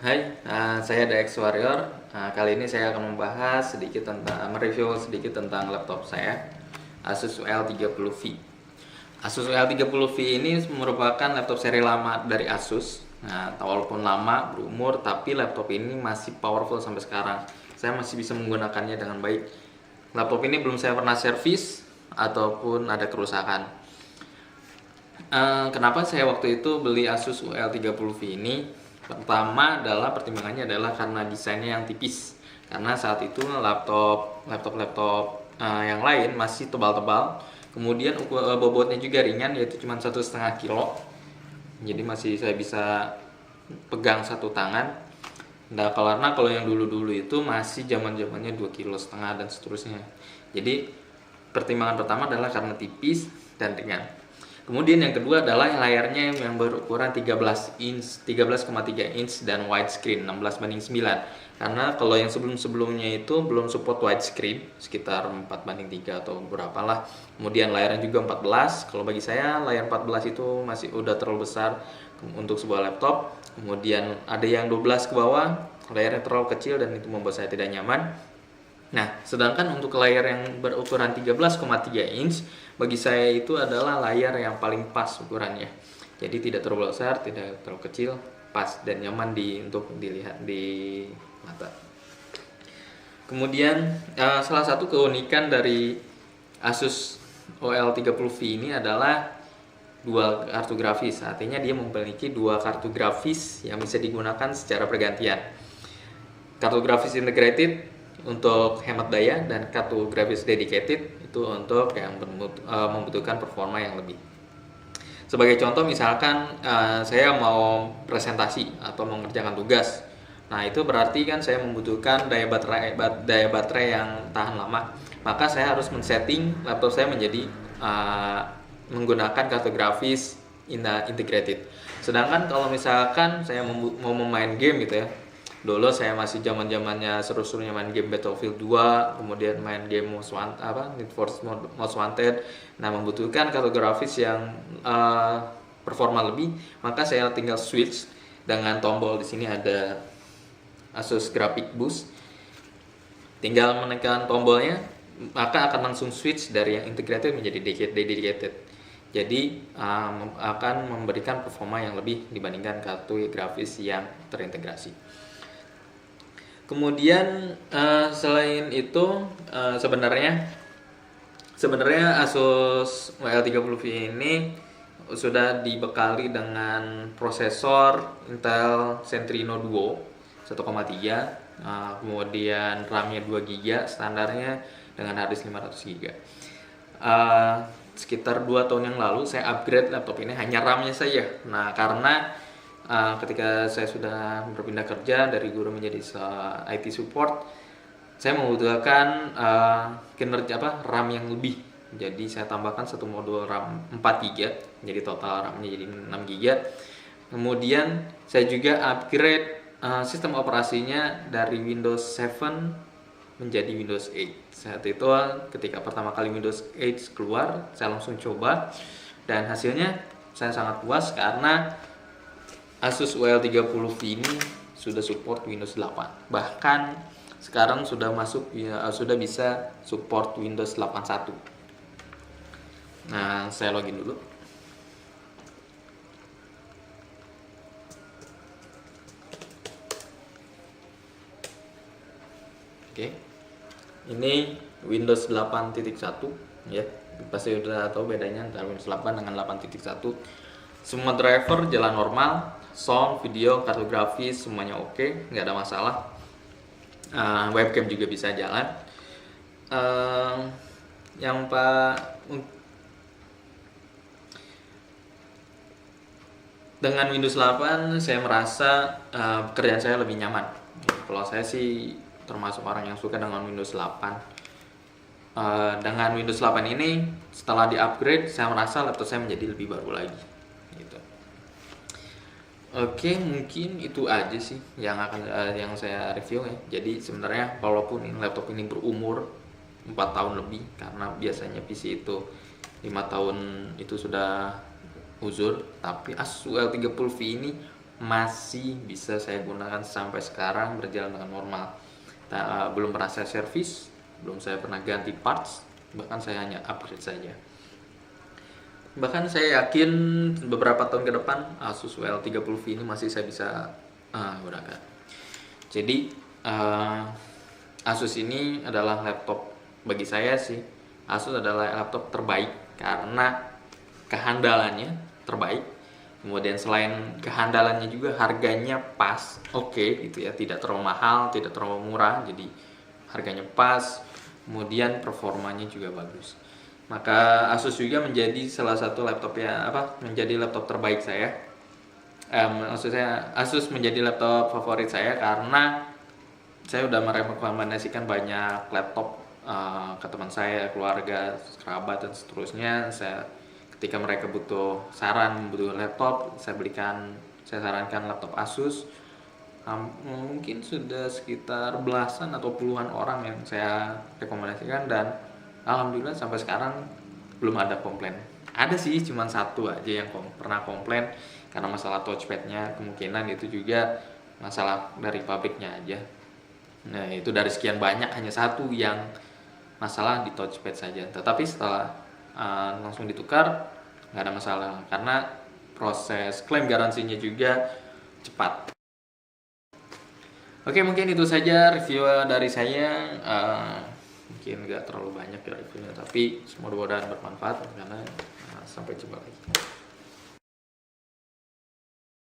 Hai, saya DX Warrior. Kali ini saya akan membahas sedikit tentang mereview sedikit tentang laptop saya, Asus UL30V. Asus UL30V ini merupakan laptop seri lama dari Asus. Nah, walaupun lama berumur, tapi laptop ini masih powerful sampai sekarang. Saya masih bisa menggunakannya dengan baik. Laptop ini belum saya pernah servis ataupun ada kerusakan. Kenapa saya waktu itu beli Asus UL30V ini? Pertama adalah pertimbangannya adalah karena desainnya yang tipis. Karena saat itu laptop yang lain masih tebal-tebal. Kemudian bobotnya juga ringan, yaitu cuma 1,5 kilo. Jadi masih saya bisa pegang satu tangan. Nah, karena kalau yang dulu-dulu itu masih zaman-zamannya 2,5 kilo dan seterusnya. Jadi pertimbangan pertama adalah karena tipis dan ringan. Kemudian yang kedua adalah layarnya yang berukuran 13,3 inch dan widescreen 16:9. Karena kalau yang sebelum-sebelumnya itu belum support widescreen, sekitar 4:3 atau berapa lah. Kemudian layarnya juga 14. Kalau bagi saya layar 14 itu masih udah terlalu besar untuk sebuah laptop. Kemudian ada yang 12 ke bawah, layarnya terlalu kecil dan itu membuat saya tidak nyaman. Nah, sedangkan untuk layar yang berukuran 13,3 inch, bagi saya itu adalah layar yang paling pas ukurannya. Jadi tidak terlalu besar, tidak terlalu kecil, pas dan nyaman untuk dilihat di mata. Kemudian salah satu keunikan dari Asus OL30V ini adalah dual kartu grafis. Artinya dia memiliki dua kartu grafis yang bisa digunakan secara bergantian. Kartu grafis integrated untuk hemat daya dan kartu grafis dedicated itu untuk yang membutuhkan performa yang lebih. Sebagai contoh misalkan saya mau presentasi atau mengerjakan tugas. Nah, itu berarti kan saya membutuhkan daya baterai yang tahan lama. Maka saya harus men-setting laptop saya menjadi menggunakan kartu grafis integrated. Sedangkan kalau misalkan saya mau memain game gitu ya. Dulu saya masih zaman-zamannya seru-serunya main game Battlefield 2, kemudian main game Need for Speed Most Wanted. Nah, membutuhkan kartu grafis yang performa lebih, maka saya tinggal switch dengan tombol di sini ada Asus Graphic Boost. Tinggal menekan tombolnya, maka akan langsung switch dari yang integrated menjadi dedicated. Jadi akan memberikan performa yang lebih dibandingkan kartu grafis yang terintegrasi. Kemudian selain itu sebenarnya Asus UL30V ini sudah dibekali dengan prosesor Intel Centrino Duo 1,3, kemudian RAM-nya 2 GB, standarnya dengan harddisk 500 GB. Sekitar 2 tahun yang lalu saya upgrade laptop ini hanya RAM-nya saja. Nah, karena ketika saya sudah berpindah kerja dari guru menjadi IT support, saya membutuhkan kinerja RAM yang lebih. Jadi saya tambahkan satu modul RAM 4 GB, jadi total RAM-nya jadi 6 GB. Kemudian saya juga upgrade sistem operasinya dari Windows 7 menjadi Windows 8. Saat itu ketika pertama kali Windows 8 keluar, saya langsung coba dan hasilnya saya sangat puas karena Asus UL30V ini sudah support Windows 8. Bahkan sekarang sudah sudah bisa support Windows 81. Nah, saya login dulu. Oke. Ini Windows 8.1 ya. Pasti udah tahu bedanya antara Windows 8 dengan 8.1. Semua driver jalan normal, sound, video, kartu grafis semuanya oke, nggak ada masalah. Webcam juga bisa jalan. Dengan Windows 8 saya merasa pekerjaan saya lebih nyaman. Kalau saya sih termasuk orang yang suka dengan Windows 8. Dengan Windows 8 ini setelah di-upgrade saya merasa laptop saya menjadi lebih baru lagi gitu. Oke, mungkin itu aja sih yang saya review ya. Jadi sebenarnya walaupun laptop ini berumur 4 tahun lebih, karena biasanya PC itu 5 tahun itu sudah uzur, tapi Asus UL30V ini masih bisa saya gunakan sampai sekarang, berjalan dengan normal. Belum pernah saya servis, belum saya pernah ganti parts, bahkan saya hanya upgrade saja. Bahkan saya yakin beberapa tahun ke depan Asus WL30V ini masih saya bisa gunakan. Jadi Asus ini adalah laptop, bagi saya sih Asus adalah laptop terbaik karena kehandalannya terbaik. Kemudian selain kehandalannya juga harganya pas, oke gitu ya, tidak terlalu mahal, tidak terlalu murah, jadi harganya pas. Kemudian performanya juga bagus. Maka Asus juga menjadi salah satu laptop menjadi laptop terbaik saya. Maksudnya Asus menjadi laptop favorit saya karena saya udah merekomendasikan banyak laptop ke teman saya, keluarga, kerabat dan seterusnya. Ketika mereka butuh laptop, saya sarankan laptop Asus. Mungkin sudah sekitar belasan atau puluhan orang yang saya rekomendasikan, dan alhamdulillah sampai sekarang belum ada komplain. Ada sih cuma satu aja yang pernah komplain karena masalah touchpadnya, kemungkinan itu juga masalah dari pabriknya aja. Nah, itu dari sekian banyak hanya satu yang masalah di touchpad saja. Tetapi setelah langsung ditukar, nggak ada masalah karena proses klaim garansinya juga cepat. Oke, mungkin itu saja review dari saya. Mungkin nggak terlalu banyak ya reviewnya, tapi mudah-mudahan bermanfaat karena sampai jumpa lagi.